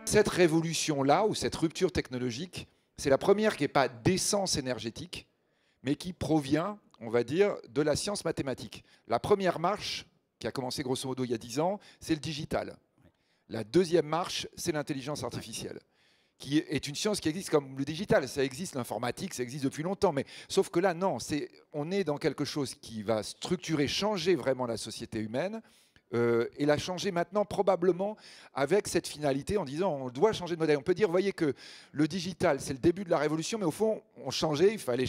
Cette révolution-là, ou cette rupture technologique, c'est la première qui n'est pas d'essence énergétique, mais qui provient, on va dire, de la science mathématique. La première marche, qui a commencé grosso modo il y a 10 ans, c'est le digital. La deuxième marche, c'est l'intelligence artificielle, qui est une science qui existe comme le digital. Ça existe, l'informatique, ça existe depuis longtemps. Mais sauf que là, non, on est dans quelque chose qui va structurer, changer vraiment la société humaine, et la changer maintenant probablement avec cette finalité en disant on doit changer de modèle. On peut dire, vous voyez que le digital, c'est le début de la révolution, mais au fond, on changeait, il fallait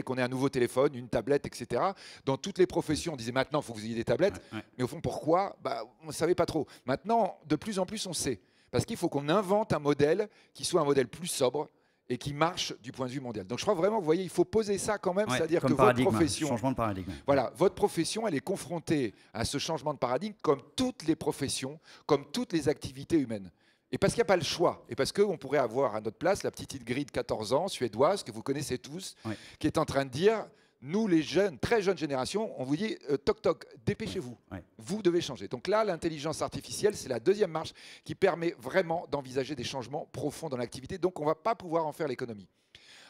qu'on ait un nouveau téléphone, une tablette, etc. Dans toutes les professions, on disait maintenant, il faut que vous ayez des tablettes. Mais au fond, pourquoi? On ne savait pas trop. Maintenant, de plus en plus, on sait. Parce qu'il faut qu'on invente un modèle qui soit un modèle plus sobre et qui marche du point de vue mondial. Donc je crois vraiment, vous voyez, il faut poser ça quand même, c'est-à-dire que votre profession, changement de paradigme. Voilà, votre profession, elle est confrontée à ce changement de paradigme comme toutes les professions, comme toutes les activités humaines. Et parce qu'il n'y a pas le choix, et parce qu'on pourrait avoir à notre place la petite Ingrid de 14 ans, suédoise, que vous connaissez tous, qui est en train de dire, nous les jeunes, très jeunes générations, on vous dit, toc toc, dépêchez-vous, vous devez changer. Donc là, l'intelligence artificielle, c'est la deuxième marche qui permet vraiment d'envisager des changements profonds dans l'activité, donc on ne va pas pouvoir en faire l'économie.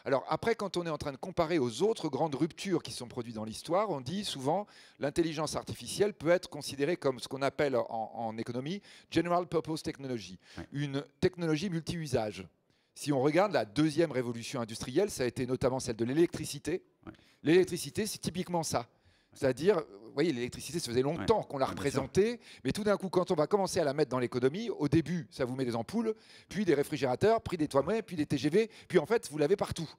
Alors après, quand on est en train de comparer aux autres grandes ruptures qui sont produites dans l'histoire, on dit souvent l'intelligence artificielle peut être considérée comme ce qu'on appelle en économie General Purpose Technology, une technologie multi-usage. Si on regarde la deuxième révolution industrielle, ça a été notamment celle de l'électricité. L'électricité, c'est typiquement ça. C'est-à-dire, vous voyez, l'électricité, ça faisait longtemps qu'on l'a représentée, mais tout d'un coup, quand on va commencer à la mettre dans l'économie, au début, ça vous met des ampoules, puis des réfrigérateurs, puis des toilettes, puis des TGV, puis en fait, vous l'avez partout.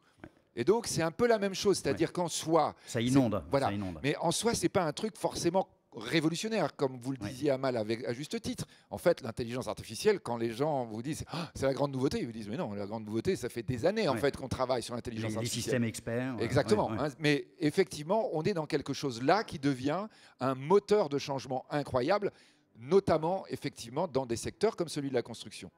Et donc, c'est un peu la même chose, c'est-à-dire qu'en soi... Ça inonde. Voilà. Ça inonde. Mais en soi, ce n'est pas un truc forcément révolutionnaire, comme vous le disiez Amal à juste titre. En fait, l'intelligence artificielle, quand les gens vous disent oh, c'est la grande nouveauté, ils vous disent mais non, la grande nouveauté, ça fait des années en fait qu'on travaille sur l'intelligence artificielle. Les systèmes experts. Exactement. Hein, mais effectivement, on est dans quelque chose là qui devient un moteur de changement incroyable, notamment effectivement dans des secteurs comme celui de la construction.